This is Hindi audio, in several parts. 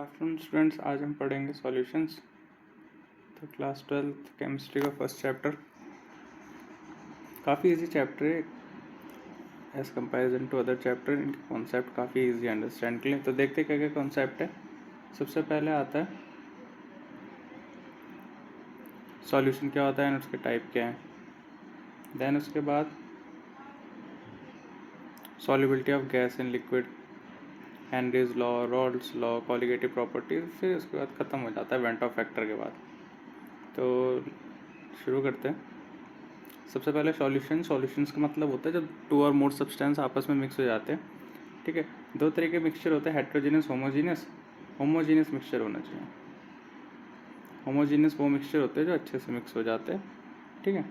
आफ्टरनून स्टूडेंट्स, आज हम पढ़ेंगे सॉल्यूशंस। तो क्लास 12th केमिस्ट्री का फर्स्ट चैप्टर काफ़ी इजी चैप्टर है as comparison to other chapter. इनके कॉन्सेप्ट काफ़ी इजी अंडरस्टैंड के लिए। तो देखते क्या क्या कॉन्सेप्ट है। सबसे पहले आता है सॉल्यूशन क्या होता है, उसके टाइप क्या है। देन उसके बाद solubility of gas in liquid, Henry's law, Rawls law, colligative properties. फिर उसके बाद ख़त्म हो जाता है वेंट ऑफ फैक्टर के बाद। तो शुरू करते हैं। सबसे पहले सॉल्यूशंस का मतलब होता है जब टू और मोर सब्सटेंस आपस में मिक्स हो जाते हैं। ठीक है, दो तरह के मिक्सचर होते हैं, हेट्रोजीनियस, होमोजीनियस। होमोजीनियस मिक्सचर होना चाहिए। होमोजीनियस वो मिक्सचर होते हैं जो अच्छे से मिक्स हो जाते हैं। ठीक है,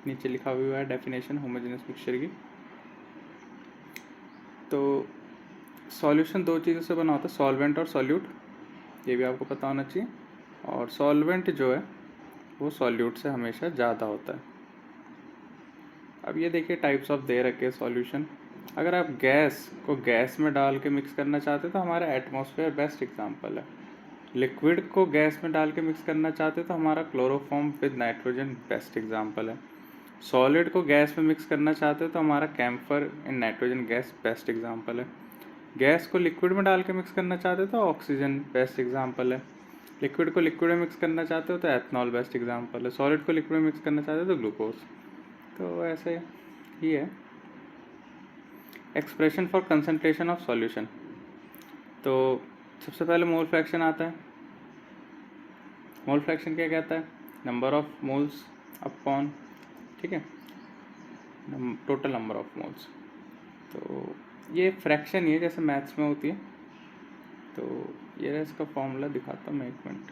नीचे लिखा हुआ है डेफिनेशन होमोजीनियस मिक्सचर की। तो सॉल्यूशन दो चीज़ों से बना होता है, सॉल्वेंट और सॉल्यूट। ये भी आपको पता होना चाहिए। और सॉल्वेंट जो है वो सॉल्यूट से हमेशा ज़्यादा होता है। अब ये देखिए टाइप्स ऑफ दे रखे सॉल्यूशन। अगर आप गैस को गैस में डाल के मिक्स करना चाहते तो हमारा एटमॉस्फेयर बेस्ट एग्जांपल है। लिक्विड को गैस में डाल के मिक्स करना चाहते तो हमारा chloroform with nitrogen best example है। सॉलिड को गैस में मिक्स करना चाहते तो हमारा camphor in nitrogen gas best example है। गैस को लिक्विड में डाल के मिक्स करना चाहते तो ऑक्सीजन बेस्ट एग्जांपल है। लिक्विड को लिक्विड में मिक्स करना चाहते हो तो एथनॉल बेस्ट एग्जांपल है। सॉलिड को लिक्विड में मिक्स करना चाहते हो तो ग्लूकोज। तो ऐसे ही है। Expression for concentration of solution. तो सबसे पहले मोल फ्रैक्शन आता है। मोल फ्रैक्शन क्या कहता है, नंबर ऑफ मोल्स अपॉन, ठीक है, टोटल नंबर ऑफ मोल्स। तो ये फ्रैक्शन ही है जैसे मैथ्स में होती है। तो ये इसका फॉर्मूला दिखाता हूँ मैं, एक minute.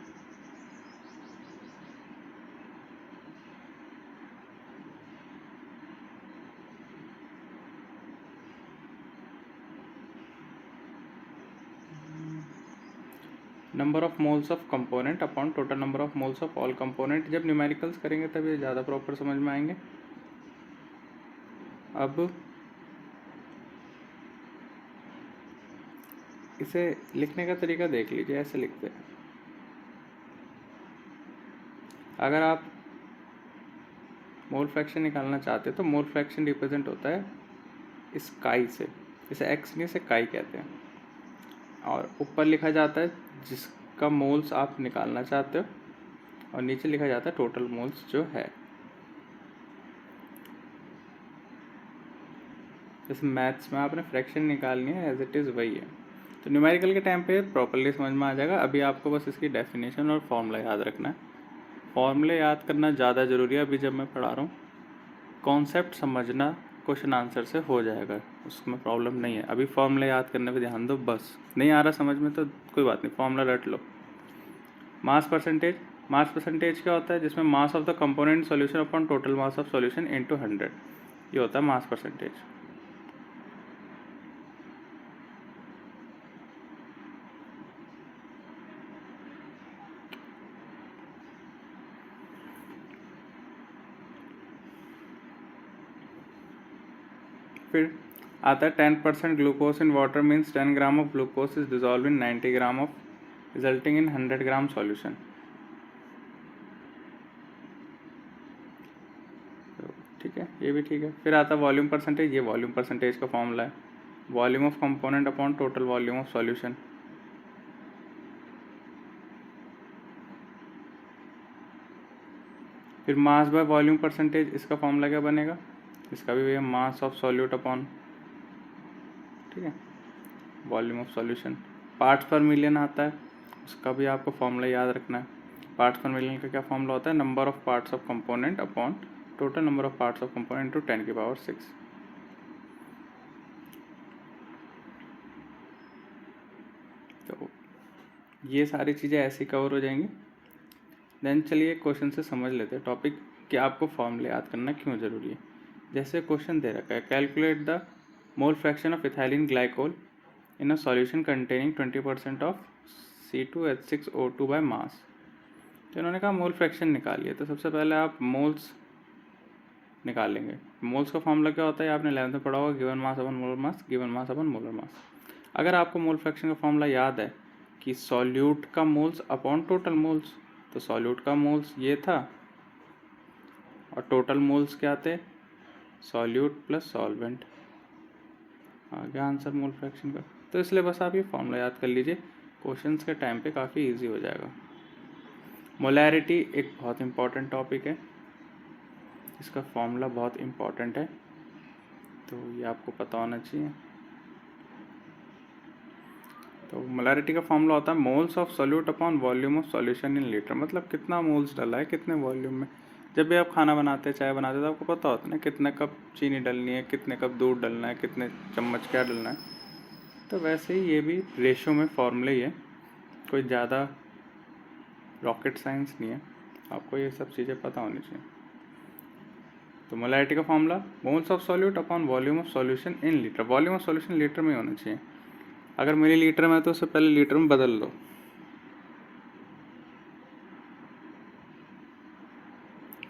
Number of moles of component upon total number of moles of all component. जब न्यूमेरिकल्स करेंगे तब ये ज़्यादा प्रॉपर समझ में आएंगे। अब इसे लिखने का तरीका देख लीजिए, ऐसे लिखते हैं। अगर आप मोल फ्रैक्शन निकालना चाहते हैं तो मोल फ्रैक्शन रिप्रेजेंट होता है इस काई से, इसे एक्स नहीं, इसे काई कहते हैं। और ऊपर लिखा जाता है जिसका मोल्स आप निकालना चाहते हो, और नीचे लिखा जाता है टोटल मोल्स जो है। जैसे मैथ्स में आपने फ्रैक्शन निकालनी है, एज इट इज़ वही है। तो न्यूमेरिकल के टाइम पे प्रॉपरली समझ में आ जाएगा। अभी आपको बस इसकी डेफिनेशन और फॉर्मूला याद रखना है। फॉर्मूले याद करना ज़्यादा ज़रूरी है अभी जब मैं पढ़ा रहा हूँ। कॉन्सेप्ट समझना क्वेश्चन आंसर से हो जाएगा, उसमें प्रॉब्लम नहीं है। अभी फॉर्मूला याद करने पे ध्यान दो बस। नहीं आ रहा समझ में तो कोई बात नहीं, फॉर्मूला रट लो। Mass percentage. मास परसेंटेज क्या होता है, जिसमें mass of the component solution upon total mass of solution into 100, ये होता है मास परसेंटेज। फिर आता है 10% glucose in water means 10 gram of glucose is dissolve in 90 gram of, resulting in 100 gram solution. ठीक है, ये भी ठीक है। फिर आता है वॉल्यूम परसेंटेज। ये वॉल्यूम परसेंटेज का फॉर्मूला है, volume of component upon total volume of solution. फिर मास बाय वॉल्यूम परसेंटेज, इसका फॉर्मूला क्या बनेगा, इसका भी वही है, मास ऑफ सॉल्यूट अपॉन, ठीक है, वॉल्यूम ऑफ सॉल्यूशन। पार्ट्स पर मिलियन आता है, उसका भी आपको फॉर्मूला याद रखना है। पार्ट्स पर मिलियन का क्या फॉर्मूला होता है, number of parts of component upon total number of parts of component to 10 की पावर 6। तो ये सारी चीज़ें ऐसी कवर हो जाएंगी। देन चलिए क्वेश्चन से समझ लेते हैं टॉपिक कि आपको फॉर्मूले याद करना क्यों ज़रूरी है। जैसे क्वेश्चन दे रखा है, calculate the mole fraction of ethylene glycol in a solution containing 20% of C2H6O2 by mass. तो इन्होंने कहा मोल फ्रैक्शन निकालिए। तो सबसे पहले आप मोल्स निकालेंगे। मोल्स का फॉर्मूला क्या होता है, आपने 11th में पढ़ा होगा, गिवन मास अपन मोलर मास, गिवन मास अपन मोलर मास। अगर आपको मोल फ्रैक्शन का फॉर्मूला याद है कि सॉल्यूट का मोल्स अपॉन टोटल मोल्स, तो सॉल्यूट का मोल्स ये था और टोटल मोल्स क्या थे, सॉल्यूट प्लस सॉल्वेंट। आ गया आंसर मोल फ्रैक्शन का। तो इसलिए बस आप ये फॉर्मूला याद कर लीजिए, क्वेश्चंस के टाइम पे काफ़ी इजी हो जाएगा। मोलैरिटी एक बहुत इंपॉर्टेंट टॉपिक है, इसका फॉर्मूला बहुत इंपॉर्टेंट है, तो ये आपको पता होना चाहिए। तो मोलैरिटी का फॉर्मूला होता है moles of solute upon volume of solution in litre, मतलब कितना मोल्स डाला है कितने वॉल्यूम में। जब भी आप खाना बनाते हैं, चाय बनाते हैं, तो आपको पता होता है ना कितने कप चीनी डालनी है, कितने कप दूध डालना है, कितने चम्मच क्या डालना है। तो वैसे ही ये भी रेशो में फॉर्मूले ही है, कोई ज़्यादा रॉकेट साइंस नहीं है, आपको ये सब चीज़ें पता होनी चाहिए। तो मोलैरिटी का formula moles of solute upon volume of solution in litre, volume of solution litre में होना चाहिए। अगर मिली लीटर में है तो उससे पहले लीटर में बदल दो।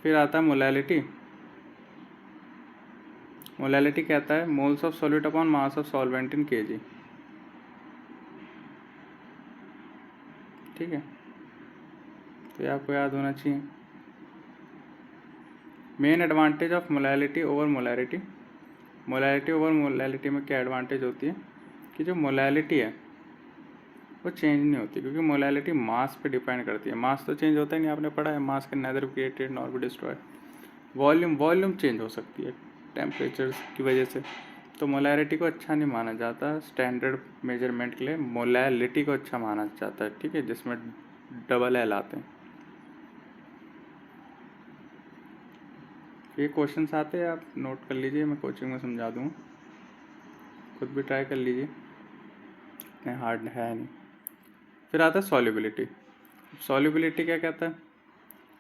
फिर आता है मोलैलिटी। मोलैलिटी कहता है moles of solute upon mass of solvent in KG. ठीक है, तो ये आपको याद होना चाहिए। Main advantage of molality over molarity, molality over molality में क्या एडवांटेज होती है कि जो मोलैलिटी है वो चेंज नहीं होती, क्योंकि मोलैलिटी मास पे डिपेंड करती है। मास तो चेंज होता ही नहीं, आपने पढ़ा है मास can nether be created nor be destroyed. Volume change हो सकती है टेम्परेचर की वजह से, तो मोलैरिटी को अच्छा नहीं माना जाता स्टैंडर्ड मेजरमेंट के लिए, मोलैलिटी को अच्छा माना जाता है। ठीक है, जिसमें डबल एल आते हैं। ये क्वेश्चंस आते हैं, आप नोट कर लीजिए, मैं कोचिंग में समझा दूँगा, खुद भी ट्राई कर लीजिए, इतने हार्ड है नहीं। फिर आता है सॉल्युबिलिटी। सॉल्युबिलिटी क्या कहता है,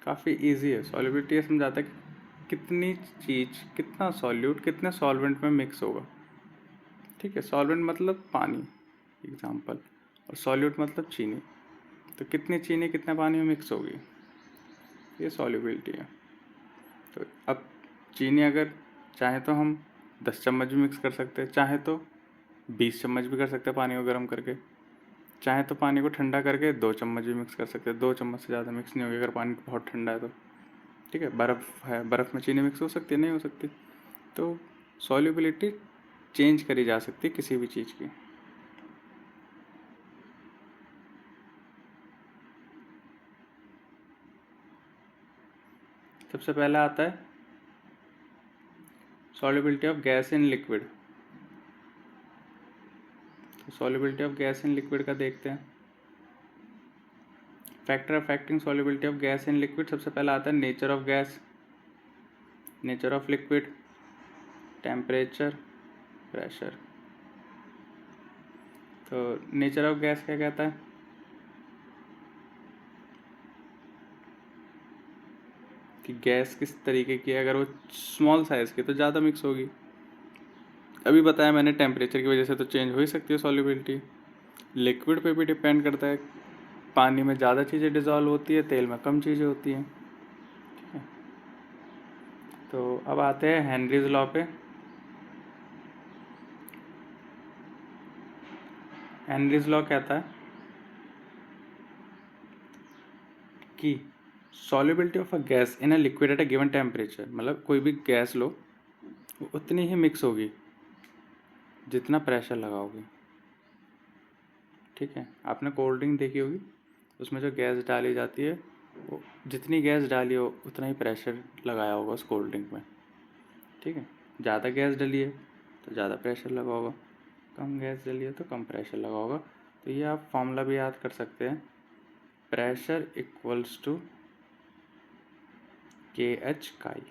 काफ़ी इजी है। सॉल्युबिलिटी ये समझाता है कि कितनी चीज़, कितना सॉल्यूट कितने सॉल्वेंट में मिक्स होगा। ठीक है, सॉल्वेंट मतलब पानी एग्जाम्पल, और सॉल्यूट मतलब चीनी, तो कितनी चीनी कितने पानी में मिक्स होगी, ये सॉल्युबिलिटी है। तो अब चीनी अगर चाहे तो हम 10 चम्मच भी मिक्स कर सकते हैं, चाहे तो 20 चम्मच भी कर सकते हैं पानी को गर्म करके, चाहे तो पानी को ठंडा करके 2 चम्मच भी मिक्स कर सकते हैं। 2 चम्मच से ज़्यादा मिक्स नहीं होगी अगर पानी बहुत ठंडा है तो। ठीक है, बर्फ़ है, बर्फ़ में चीनी मिक्स हो सकती है, नहीं हो सकती। तो सॉल्युबिलिटी चेंज करी जा सकती है किसी भी चीज़ की। सबसे पहला आता है solubility of gas in liquid. Solubility of gas in liquid का देखते हैं। Factor affecting solubility of gas in liquid, सबसे पहला आता है nature of gas, nature of liquid, temperature, pressure. तो नेचर ऑफ गैस क्या कहता है कि गैस किस तरीके की है। अगर वो स्मॉल साइज़ की तो ज़्यादा मिक्स होगी, अभी बताया मैंने टेम्परेचर की वजह से तो चेंज हो ही सकती है सॉल्युबिलिटी। लिक्विड पे भी डिपेंड करता है, पानी में ज़्यादा चीज़ें डिज़ोल्व होती है, तेल में कम चीज़ें होती हैं। ठीक है, तो अब आते हैं हेनरीज लॉ पे। हेनरीज लॉ कहता है कि solubility of a gas in a liquid at a given temperature, मतलब कोई भी गैस लो वो उतनी ही मिक्स होगी जितना प्रेशर लगाओगे। ठीक है, आपने कोल्ड ड्रिंक देखी होगी, उसमें जो गैस डाली जाती है वो जितनी गैस डाली हो उतना ही प्रेशर लगाया होगा उस कोल्ड ड्रिंक में। ठीक है, ज़्यादा गैस डली है तो ज़्यादा प्रेशर लगा होगा, कम गैस डली है तो कम प्रेशर लगा होगा। तो ये आप फॉर्मूला भी याद कर सकते हैं, प्रेशर इक्वल्स टू के एच काई।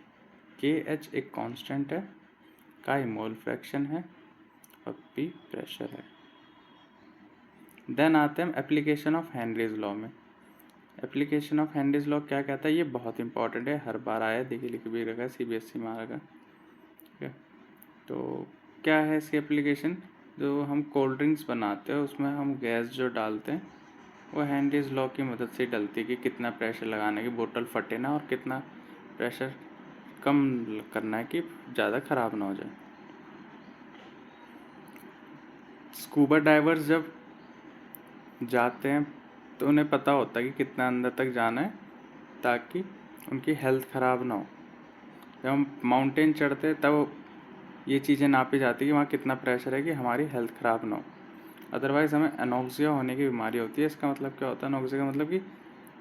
के एच एक कांस्टेंट है, काई मोल फ्रैक्शन है, और पी प्रेशर है। देन आते हैं एप्लीकेशन ऑफ हेनरीज लॉ में। एप्लीकेशन ऑफ हेनरीज लॉ क्या कहता है, ये बहुत इंपॉर्टेंट है, हर बार आया, देखिए लिख भी रखा है, CBSE में आ रखा है। ठीक है, तो क्या है इसकी एप्लीकेशन, जो हम कोल्ड ड्रिंक्स बनाते हैं उसमें हम गैस जो डालते हैं वो हेनरीज लॉ की मदद से डलती है कि कितना प्रेशर लगाना कि बोतल फटे ना, और कितना प्रेशर कम करना है कि ज़्यादा ख़राब ना हो जाए। स्कूबा डाइवर्स जब जाते हैं तो उन्हें पता होता है कि कितना अंदर तक जाना है ताकि उनकी हेल्थ ख़राब ना हो। जब हम माउंटेन चढ़ते हैं तब ये चीज़ें नापी जाती है कि वहाँ कितना प्रेशर है कि हमारी हेल्थ ख़राब ना हो। अदरवाइज़ हमें एनोक्सिया होने की बीमारी होती है। इसका मतलब क्या होता है? एनोक्सिया का मतलब कि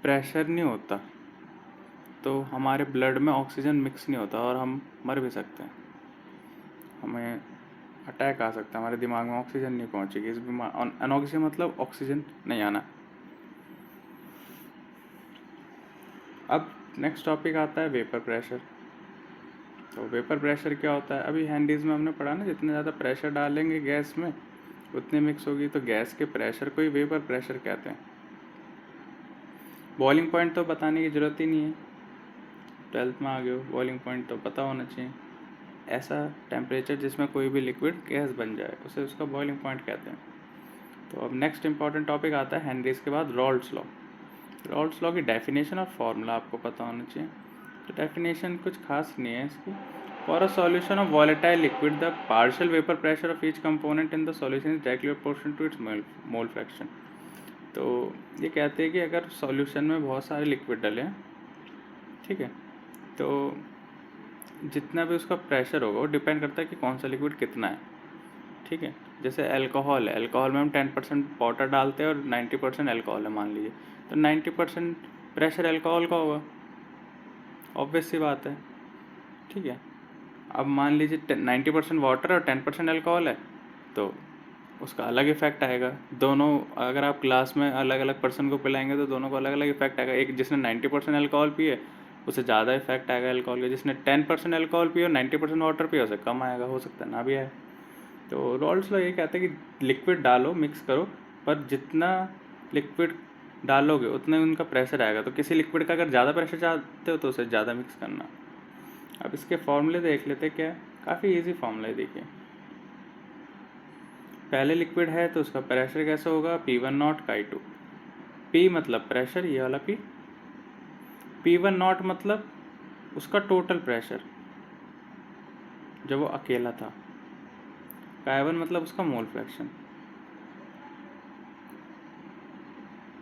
प्रेशर नहीं होता, तो हमारे ब्लड में ऑक्सीजन मिक्स नहीं होता और हम मर भी सकते हैं। हमें अटैक आ सकता है, हमारे दिमाग में ऑक्सीजन नहीं पहुंचेगी। इस बीमार एनोक्सिया मतलब ऑक्सीजन नहीं आना। अब नेक्स्ट टॉपिक आता है वेपर प्रेशर। तो वेपर प्रेशर क्या होता है? अभी हैंडीज में हमने पढ़ा ना, जितना ज़्यादा प्रेशर डालेंगे गैस में उतनी मिक्स होगी, तो गैस के प्रेशर को ही वेपर प्रेशर कहते हैं। बॉइलिंग पॉइंट तो बताने की ज़रूरत ही नहीं है, 12th में आ गए हो, बॉइलिंग पॉइंट तो पता होना चाहिए। ऐसा टेम्परेचर जिसमें कोई भी लिक्विड गैस बन जाए उसे उसका बॉइलिंग पॉइंट कहते हैं। तो अब नेक्स्ट इंपॉर्टेंट टॉपिक आता है हेनरीज के बाद रॉल्ड्स लॉ। रॉल्ड्स लॉ की डेफिनेशन और फॉर्मूला आपको पता होना चाहिए। तो डेफिनेशन कुछ खास नहीं है इसकी। For a solution of volatile liquid the partial vapour pressure of each component in the solution is directly proportional to its mole fraction. तो ये कहते हैं कि अगर सॉल्यूशन में बहुत सारे लिक्विड डले हैं, ठीक है, तो जितना भी उसका प्रेशर होगा वो डिपेंड करता है कि कौन सा लिक्विड कितना है, ठीक है। जैसे अल्कोहल है, अल्कोहल में हम 10% वाटर डालते हैं और 90% अल्कोहल है मान लीजिए, तो 90% प्रेशर अल्कोहल का होगा, ऑब्वियस सी बात है, ठीक है। अब मान लीजिए 90% वाटर और 10% अल्कोहल है, तो उसका अलग इफेक्ट आएगा। दोनों अगर आप ग्लास में अलग अलग पर्सन को पिलाएंगे तो दोनों को अलग अलग इफेक्ट आएगा। एक जिसने 90% अल्कोहल पिए उसे ज़्यादा इफेक्ट आएगा अल्कोहल का, जिसने 10% अल्कोहल पिए और 90% वाटर पिए उसे कम आएगा, हो सकता है ना भी आए। तो रॉल्ड्स लॉ ये कहते हैं कि लिक्विड डालो, मिक्स करो, पर जितना लिक्विड डालोगे उतना ही उनका प्रेशर आएगा। तो किसी लिक्विड का अगर ज़्यादा प्रेशर चाहते हो तो उसे ज़्यादा मिक्स करना। अब इसके फॉर्मूले देख लेते हैं क्या है। काफ़ी इजी फॉर्मूला है, देखिए। पहले लिक्विड है तो उसका प्रेशर कैसे होगा? P1 not Chi2। P मतलब प्रेशर, ये वाला P। P1 नॉट मतलब उसका टोटल प्रेशर जब वो अकेला था। Chi1 मतलब उसका मोल फ्रैक्शन।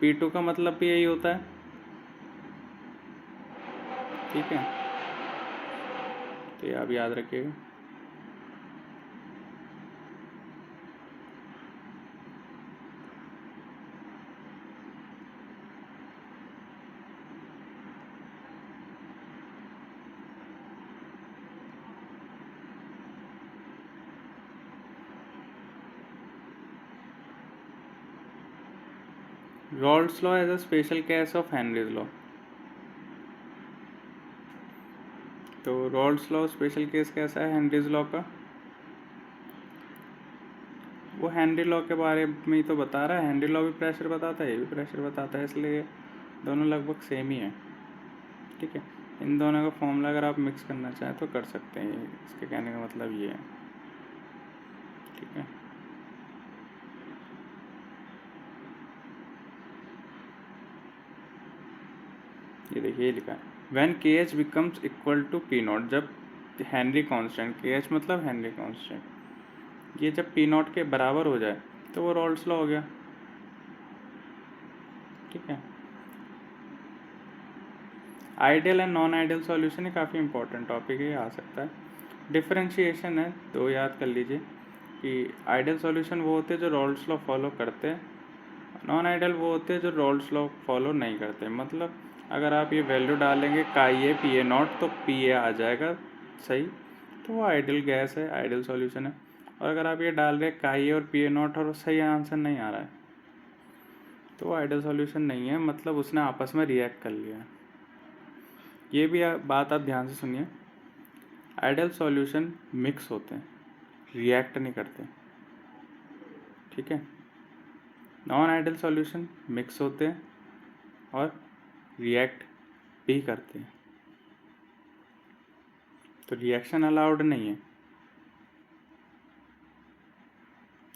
P2 का मतलब भी यही होता है, ठीक है। तो ये आप याद रखिएगा। Raoult's law as a special case of Henry's law. तो रॉल्ड्स लॉ स्पेशल केस कैसा है हेनरीज लॉ का? वो हेनरी लॉ के बारे में ही तो बता रहा है। हेनरी लॉ भी प्रेशर बताता है, ये भी प्रेशर बताता है, इसलिए दोनों लगभग सेम ही है, ठीक है। इन दोनों का फॉर्मूला अगर आप मिक्स करना चाहें तो कर सकते हैं, इसके कहने का मतलब ये है, ठीक है। ये देखिए, ये लिखा है when KH becomes equal to P naught. जब हेनरी कांस्टेंट, KH मतलब हेनरी कांस्टेंट, ये जब P नॉट के बराबर हो जाए तो वो रॉल्ड्स लॉ हो गया, ठीक है। Ideal and non ideal solution ही काफ़ी इंपॉर्टेंट टॉपिक है, आ सकता है। डिफरेंशिएशन है तो याद कर लीजिए कि आइडियल सॉल्यूशन वो होते हैं जो रॉल्ड्स लॉ फॉलो करते हैं, नॉन आइडियल वो होते हैं जो रॉल्ड्स लॉ फॉलो नहीं करते। मतलब अगर आप ये वैल्यू डालेंगे Ka Pa नॉट तो Pa आ जाएगा सही, तो वो आइडियल गैस है, आइडियल सॉल्यूशन है। और अगर आप ये डाल रहे हैं Ka और Pa नॉट और सही आंसर नहीं आ रहा है तो वो आइडियल सॉल्यूशन नहीं है, मतलब उसने आपस में रिएक्ट कर लिया है। ये भी बात आप ध्यान से सुनिए, आइडियल सॉल्यूशन मिक्स होते हैं, रिएक्ट नहीं करते, ठीक है। नॉन आइडियल सॉल्यूशन मिक्स होते हैं और रिएक्ट भी करते हैं, तो रिएक्शन अलाउड नहीं है।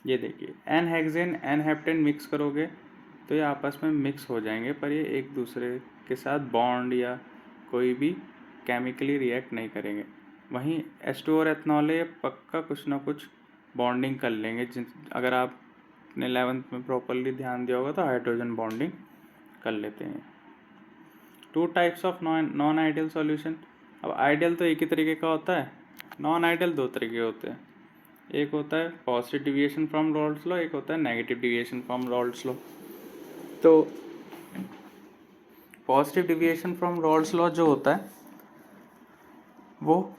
ये देखिए, n hexane n heptane mix करोगे तो ये आपस में मिक्स हो जाएंगे, पर ये एक दूसरे के साथ बॉन्ड या कोई भी केमिकली रिएक्ट नहीं करेंगे। वहीं H2 और एथनॉल ये पक्का कुछ ना कुछ बॉन्डिंग कर लेंगे। अगर आप अपने 11th में प्रॉपरली ध्यान दिया होगा तो हाइड्रोजन बॉन्डिंग कर लेते हैं। 2 types of non ideal solution. अब आइडियल तो एक ही तरीके का होता है, नॉन आइडियल 2 तरीके होते हैं। एक होता है positive deviation from Raoult's law, एक होता है negative deviation from Raoult's law. तो positive deviation from Raoult's law जो होता है वो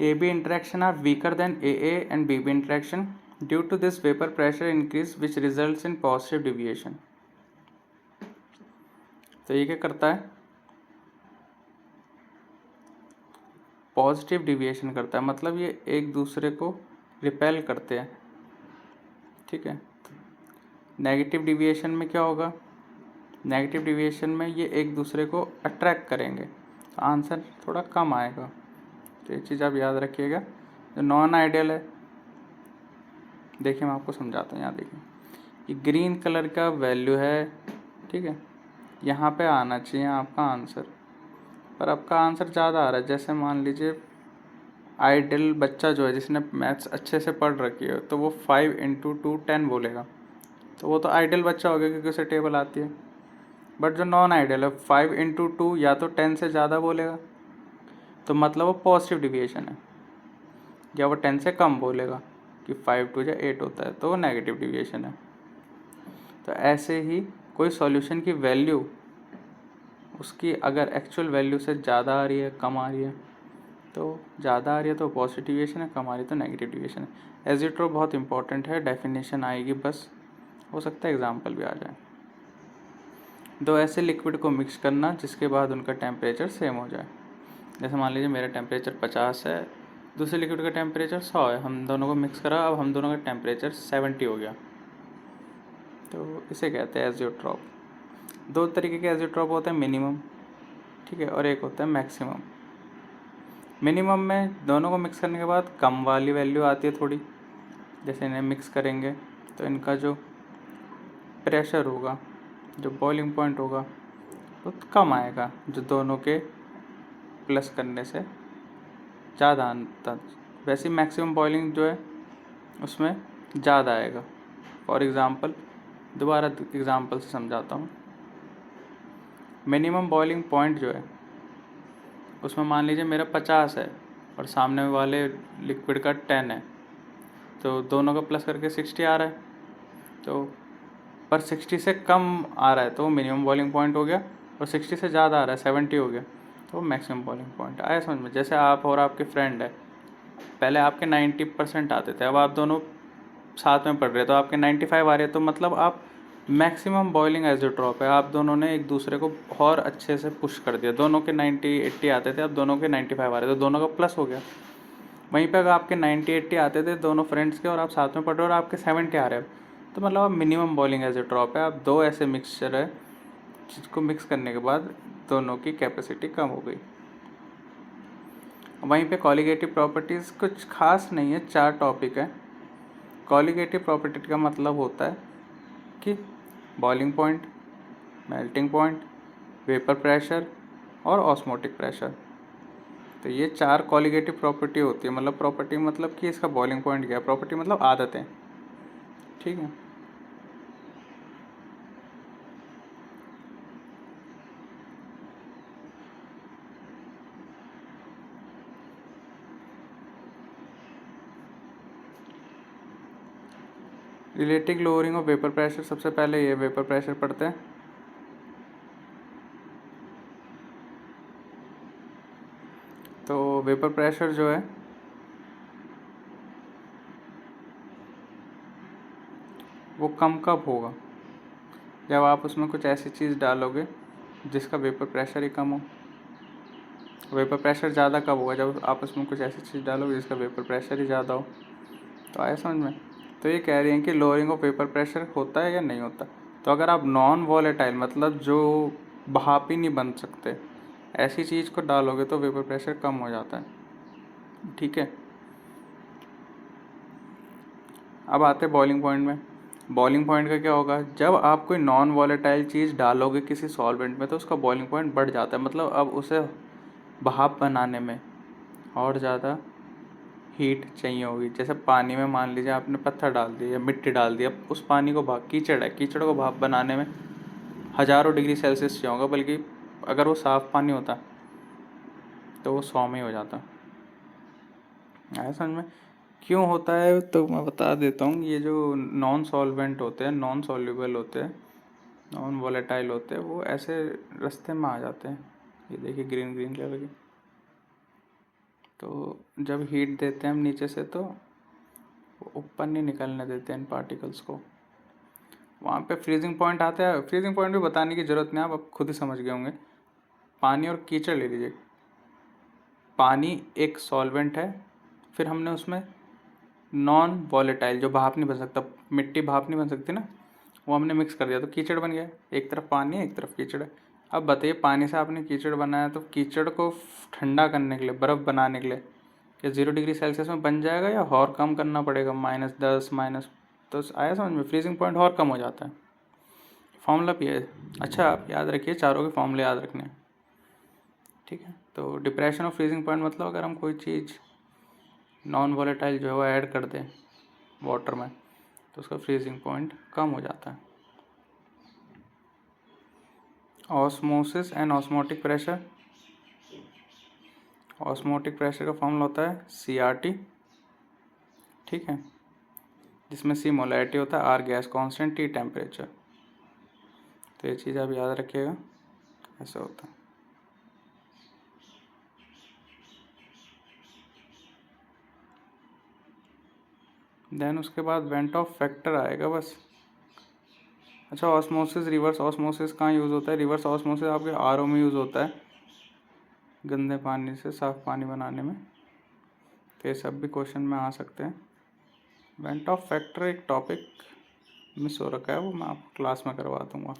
AB interaction are weaker than AA and BB interaction. Due to this, vapor pressure increase which results in positive deviation. तो ये क्या करता है, पॉजिटिव डिविएशन करता है, मतलब ये एक दूसरे को रिपेल करते हैं। ठीक है। नेगेटिव डिविएशन में क्या होगा, नेगेटिव डिविएशन में ये एक दूसरे को अट्रैक्ट करेंगे, तो आंसर थोड़ा कम आएगा। तो ये चीज़ आप याद रखिएगा। जो नॉन आइडियल है, देखिए मैं आपको समझाता हूँ। यहाँ देखिए ये ग्रीन कलर का वैल्यू है, ठीक है, यहाँ पे आना चाहिए आपका आंसर, पर आपका आंसर ज़्यादा आ रहा है। जैसे मान लीजिए आइडियल बच्चा जो है जिसने मैथ्स अच्छे से पढ़ रखी है तो वो 5 × 2 10 बोलेगा, तो वो तो आइडियल बच्चा हो गया क्योंकि उसे टेबल आती है। बट जो नॉन आइडियल है 5 × 2 या तो 10 से ज़्यादा बोलेगा, तो मतलब वो पॉजिटिव डिविएशन है, या वो 10 से कम बोलेगा कि 5 × 2 = 8 होता है, तो वो नेगेटिव डिविएशन है। तो ऐसे ही कोई सॉल्यूशन की वैल्यू उसकी अगर एक्चुअल वैल्यू से ज़्यादा आ रही है, कम आ रही है, तो ज़्यादा आ रही है तो पॉजिटिव डिविएशन है, कम आ रही है तो नेगेटिव डिविएशन है। एजिट्रो बहुत इंपॉर्टेंट है, डेफिनेशन आएगी बस, हो सकता है एग्जाम्पल भी आ जाए। 2 ऐसे लिक्विड को मिक्स करना जिसके बाद उनका टेम्परेचर सेम हो जाए। जैसे मान लीजिए मेरा टेम्परेचर 50 है, दूसरे लिक्विड का टेम्परेचर 100 है, हम दोनों को मिक्स करा, अब हम दोनों का टेम्परेचर 70 हो गया, तो इसे कहते हैं एजियोट्रॉप। 2 तरीके के एजियोट्रॉप होते हैं, मिनिमम, ठीक है, और एक होता है मैक्सिमम। मिनिमम में दोनों को मिक्स करने के बाद कम वाली वैल्यू आती है थोड़ी, जैसे इन्हें मिक्स करेंगे तो इनका जो प्रेशर होगा, जो बॉइलिंग पॉइंट होगा वो कम आएगा, जो दोनों के प्लस करने से ज़्यादा आता। वैसे मैक्सिमम बॉइलिंग जो है उसमें ज़्यादा आएगा। फॉर एग्ज़ाम्पल, दोबारा एग्ज़ाम्पल से समझाता हूँ। मिनिमम बॉइलिंग पॉइंट जो है उसमें मान लीजिए मेरा 50 है और सामने वाले लिक्विड का 10 है, तो दोनों का प्लस करके 60 आ रहा है, तो पर 60 से कम आ रहा है तो वो मिनिमम बॉइलिंग पॉइंट हो गया, और 60 से ज़्यादा आ रहा है 70 हो गया तो वो मैक्सिमम बॉइलिंग पॉइंट आया समझ में। जैसे आप और आपके फ्रेंड है, पहले आपके 90% आते थे, अब आप दोनों साथ में पढ़ रहे तो आपके 95 आ रहे हैं, तो मतलब आप मैक्सिमम बॉइलिंग एजियोट्रॉप है, आप दोनों ने एक दूसरे को और अच्छे से पुश कर दिया। दोनों के 90-80 आते थे, अब दोनों के 95 आ रहे थे, तो दोनों का प्लस हो गया। वहीं पे अगर आपके 90-80 आते थे दोनों फ्रेंड्स के और आप साथ में पढ़ रहे हो और आपके 70 आ रहे हो, तो मतलब आप मिनिमम बॉइलिंग एजियोट्रॉप है। आप 2 ऐसे मिक्सचर है जिसको मिक्स करने के बाद दोनों की कैपेसिटी कम हो गई। वहीं पे कॉलिगेटिव प्रॉपर्टीज़ कुछ खास नहीं है, 4 टॉपिक है। कॉलिगेटिव प्रॉपर्टी का मतलब होता है कि boiling point, melting point, vapour pressure और ऑस्मोटिक प्रेशर, तो ये 4 कॉलिगेटिव प्रॉपर्टी होती है। मतलब प्रॉपर्टी मतलब कि इसका बॉइलिंग पॉइंट क्या है, प्रॉपर्टी मतलब आदतें, ठीक है। Relative lowering of vapour pressure, सबसे पहले ये वेपर प्रेशर पढ़ते हैं। तो वेपर प्रेशर जो है वो कम कब होगा, जब आप उसमें कुछ ऐसी चीज़ डालोगे जिसका वेपर प्रेशर ही कम हो। वेपर प्रेशर ज़्यादा कब होगा, जब आप उसमें कुछ ऐसी चीज़ डालोगे जिसका वेपर प्रेशर ही ज़्यादा हो। तो आया समझ में। तो ये कह रही हैं कि लोअरिंग ऑफ वेपर प्रेशर होता है या नहीं होता। तो अगर आप नॉन वॉलेटाइल मतलब जो भाप ही नहीं बन सकते ऐसी चीज़ को डालोगे तो वेपर प्रेशर कम हो जाता है, ठीक है। अब आते हैं बॉइलिंग पॉइंट में। बॉइलिंग पॉइंट का क्या होगा, जब आप कोई नॉन वॉलेटाइल चीज़ डालोगे किसी सॉल्वेंट में तो उसका बॉइलिंग पॉइंट बढ़ जाता है, मतलब अब उसे भाप बनाने में और ज़्यादा हीट चाहिए होगी। जैसे पानी में मान लीजिए आपने पत्थर डाल दिया या मिट्टी डाल दिया, उस पानी को भाप, कीचड़ है, कीचड़ को भाप बनाने में हज़ारों डिग्री सेल्सियस चाहिए होगा, बल्कि अगर वो साफ़ पानी होता तो वो 100 में ही हो जाता। आया समझ में? क्यों होता है तो मैं बता देता हूँ। ये जो नॉन सॉल्वेंट होते हैं, नॉन सॉल्युबल होते हैं, नॉन वोलेटाइल होते हैं, वो ऐसे रास्ते में आ जाते हैं। ये देखिए ग्रीन ग्रीन कलर की। तो जब हीट देते हैं हम नीचे से, तो वो ऊपर नहीं निकलने देते इन पार्टिकल्स को। वहाँ पे फ्रीजिंग पॉइंट आता है। फ्रीजिंग पॉइंट भी बताने की ज़रूरत नहीं, आप अब खुद ही समझ गए होंगे। पानी और कीचड़ ले लीजिए। पानी एक सॉल्वेंट है, फिर हमने उसमें नॉन वॉलेटाइल, जो भाप नहीं बन सकता, मिट्टी भाप नहीं बन सकती ना, वो हमने मिक्स कर दिया तो कीचड़ बन गया। एक तरफ पानी है, एक तरफ कीचड़ है। अब बताइए, पानी से आपने कीचड़ बनाया, तो कीचड़ को ठंडा करने के लिए, बर्फ़ बनाने के लिए, क्या 0 डिग्री सेल्सियस में बन जाएगा या और कम करना पड़ेगा, -10 माइनस? तो आया समझ में? फ्रीजिंग पॉइंट और कम हो जाता है। फॉर्मूला भी है। अच्छा, आप याद रखिए, चारों के फॉर्मूले याद रखने हैं, ठीक है? तो डिप्रेशन ऑफ फ्रीजिंग पॉइंट मतलब अगर हम कोई चीज़ नॉन वॉलेटाइल जो है वो ऐड कर दें वाटर में, तो उसका फ्रीजिंग पॉइंट कम हो जाता है। Osmosis and osmotic pressure. Osmotic pressure का फॉर्मूला होता है CRT, ठीक है, जिसमें C मोलैरिटी होता है, R gas constant, T temperature. तो ये चीज़ आप याद रखिएगा, ऐसा होता है। देन उसके बाद वेंट ऑफ फैक्टर आएगा बस। अच्छा, ऑस्मोसिस, रिवर्स ऑस्मोसिस कहाँ यूज़ होता है? रिवर्स ऑस्मोसिस आपके RO में यूज़ होता है, गंदे पानी से साफ़ पानी बनाने में। तो ये सब भी क्वेश्चन में आ सकते हैं। वेंट ऑफ फैक्टर एक टॉपिक मिस हो रखा है, वो मैं आपको क्लास में करवा दूँगा।